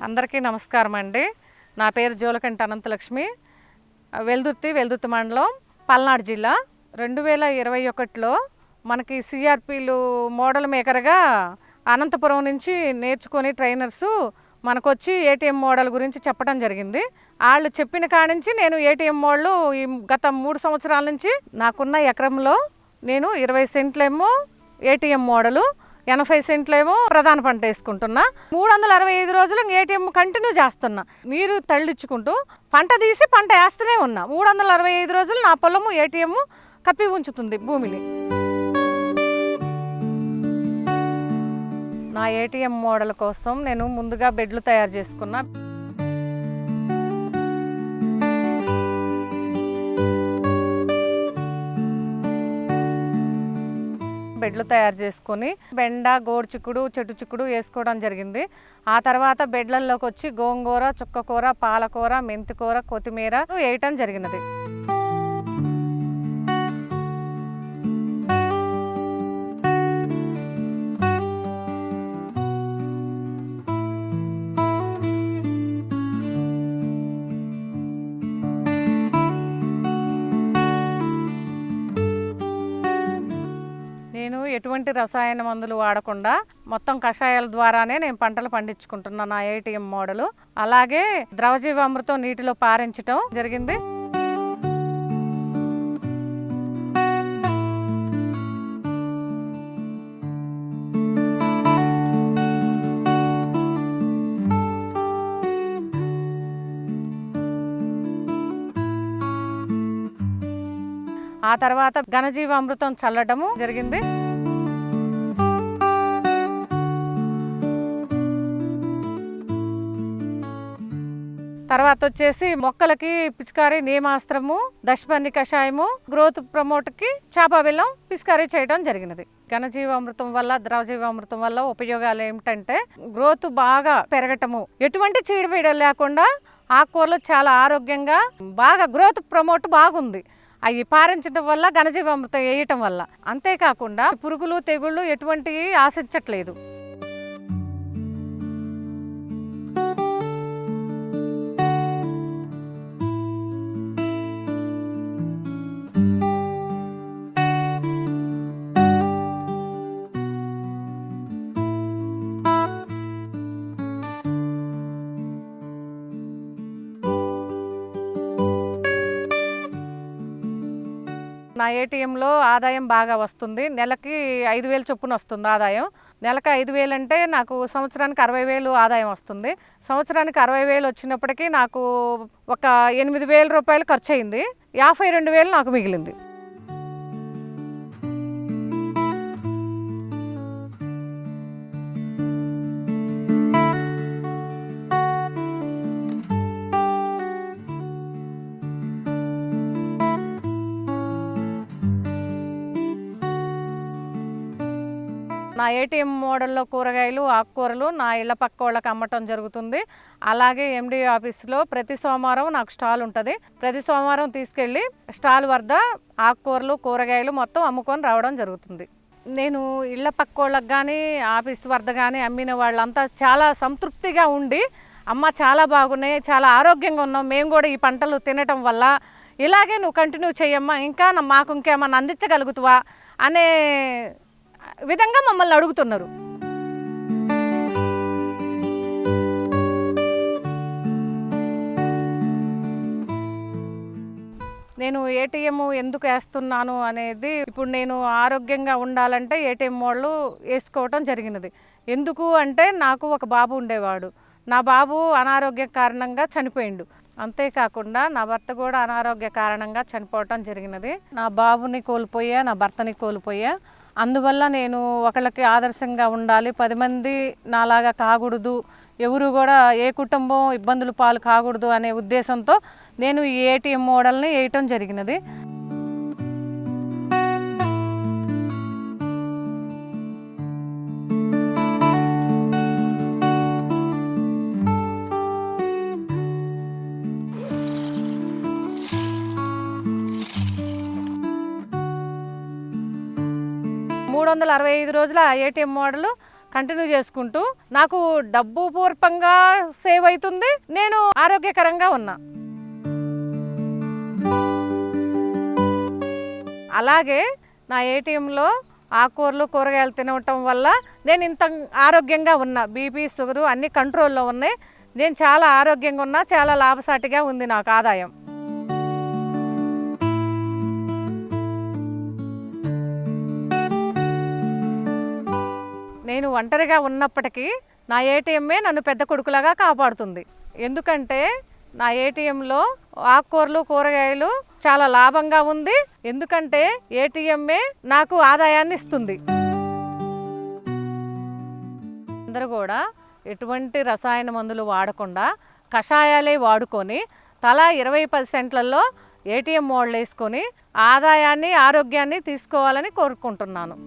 అందరికీ నమస్కారం అండి. నా పేరు జోలకంటి అనంతలక్ష్మి. వెల్దుర్తి మండలం, పల్నాడు జిల్లా. 2021లో మనకి సిఆర్పిలు మోడల్ మేకర్గా అనంతపురం నుంచి నేర్చుకొని ట్రైనర్సు మనకొచ్చి ఏటీఎం మోడల్ గురించి చెప్పడం జరిగింది. వాళ్ళు చెప్పిన కాడి నుంచి నేను ఏటీఎం మోడల్ ఈ గత 3 సంవత్సరాల నుంచి నాకున్న ఎకరంలో నేను 20 సెంట్లేమో ఏటీఎం మోడలు, 80 సెంట్లేమో ప్రధాన పంట వేసుకుంటున్నా. 365 రోజులు ఏటీఎం కంటిన్యూ చేస్తున్నా. నీరు తళ్ళించుకుంటూ పంట తీసి పంట వేస్తూనే ఉన్నా. 365 రోజులు నా పొలము ఏటీఎం కప్పి ఉంచుతుంది భూమిని. నా ఏటీఎం మోడల్ కోసం నేను ముందుగా బెడ్లు తయారు చేసుకున్నా. బెడ్లు తయారు చేసుకొని బెండ, గోడు చిక్కుడు, చెట్టు చిక్కుడు వేసుకోవడం జరిగింది. ఆ తర్వాత బెడ్లలోకి వచ్చి గోంగూర, చుక్కకూర, పాలకూర, మెంతికూర, కొత్తిమీర వేయటం జరిగినది. నేను ఎటువంటి రసాయన మందులు వాడకుండా మొత్తం కషాయాల ద్వారానే నేను పంటలు పండించుకుంటున్నా నా ఏటీఎం మోడలు. అలాగే ద్రవజీవామృతం నీటిలో పారించడం జరిగింది. ఆ తర్వాత ఘనజీవామృతం చల్లడము జరిగింది. తర్వాత వచ్చేసి మొక్కలకి పిచికారీ నియమాస్త్రము, దశపర్ణి కషాయము, గ్రోత్ ప్రమోట్కి చాప బెల్లం పిచికారీ చేయడం జరిగినది. ఘనజీవామృతం వల్ల, ద్రవజీవామృతం వల్ల ఉపయోగాలు ఏమిటంటే గ్రోత్ బాగా పెరగటము, ఎటువంటి చీడపీడలు లేకుండా ఆకుకూరలు చాలా ఆరోగ్యంగా బాగా గ్రోత్ ప్రమోట్ బాగుంది. అవి పారించడం వల్ల, ఘనజీవామృతం వేయటం వల్ల. అంతేకాకుండా పురుగులు, తెగుళ్ళు ఎటువంటివి ఆశించట్లేదు. నా ఏటీఎంలో ఆదాయం బాగా వస్తుంది. నెలకి 5,000 చొప్పున వస్తుంది ఆదాయం. నెలకు 5,000 అంటే నాకు సంవత్సరానికి 60,000 ఆదాయం వస్తుంది. సంవత్సరానికి 60,000 వచ్చినప్పటికీ నాకు ఒక 8,000 రూపాయలు ఖర్చు అయింది. 52,000 నాకు మిగిలింది. నా ఏటీఎం మోడల్లో కూరగాయలు, ఆకుకూరలు నా ఇళ్ళ పక్క వాళ్ళకి అమ్మటం జరుగుతుంది. అలాగే ఎండి ఆఫీస్లో ప్రతి సోమవారం నాకు స్టాల్ ఉంటుంది. ప్రతి సోమవారం తీసుకెళ్ళి స్టాల్ వద్ద ఆకుకూరలు, కూరగాయలు మొత్తం అమ్ముకొని రావడం జరుగుతుంది. నేను ఇళ్ళ పక్క వాళ్ళకి కానీ, ఆఫీస్ వద్ద కానీ అమ్మిన వాళ్ళంతా చాలా సంతృప్తిగా ఉండి, అమ్మ చాలా బాగున్నాయి, చాలా ఆరోగ్యంగా ఉన్నాం, మేము కూడా ఈ పంటలు తినటం వల్ల ఇలాగే నువ్వు కంటిన్యూ చేయమ్మా, ఇంకా మాకు ఇంకేమన్నా అందించగలుగుతావా అనే విధంగా మమ్మల్ని అడుగుతున్నారు. నేను ఏటీఎం ఎందుకు వేస్తున్నాను అనేది, ఇప్పుడు నేను ఆరోగ్యంగా ఉండాలంటే ఏటీఎం మోడ్లు వేసుకోవటం జరిగినది. ఎందుకు అంటే నాకు ఒక బాబు ఉండేవాడు. నా బాబు అనారోగ్య కారణంగా చనిపోయిండు. అంతేకాకుండా నా భర్త కూడా అనారోగ్య కారణంగా చనిపోవటం జరిగినది. నా బాబుని కోల్పోయా, నా భర్తని కోల్పోయా. అందువల్ల నేను ఒకళ్ళకి ఆదర్శంగా ఉండాలి, 10 మంది నాలాగా కాకూడదు, ఎవరు కూడా ఏ కుటుంబం ఇబ్బందులు పాలు కాకూడదు అనే ఉద్దేశంతో నేను ఈ ఏటీఎం మోడల్ని వేయటం జరిగినది. మూడు 365 రోజుల ఏటీఎం మోడల్ కంటిన్యూ చేసుకుంటూ నాకు డబ్బు పూర్వకంగా సేవ్ అవుతుంది, నేను ఆరోగ్యకరంగా ఉన్నా. అలాగే నా ఏటీఎంలో ఆకుకూరలు కూరగాయలు తినటం వల్ల నేను ఇంత ఆరోగ్యంగా ఉన్నా. బీపీ షుగరు అన్నీ కంట్రోల్లో ఉన్నాయి. నేను చాలా ఆరోగ్యంగా ఉన్నా, చాలా లాభసాటిగా ఉంది నాకు ఆదాయం. నేను ఒంటరిగా ఉన్నప్పటికీ నా ఏటీఎంఏ నన్ను పెద్ద కొడుకులాగా కాపాడుతుంది. ఎందుకంటే నా ఏటీఎంలో ఆకుకూరలు కూరగాయలు చాలా లాభంగా ఉంది. ఎందుకంటే ఏటీఎంఏ నాకు ఆదాయాన్ని ఇస్తుంది. అందరూ కూడా ఎటువంటి రసాయన మందులు వాడకుండా కషాయాలే వాడుకొని తలా 20% ఏటీఎం మోడ్లు వేసుకొని ఆదాయాన్ని ఆరోగ్యాన్ని తీసుకోవాలని కోరుకుంటున్నాను.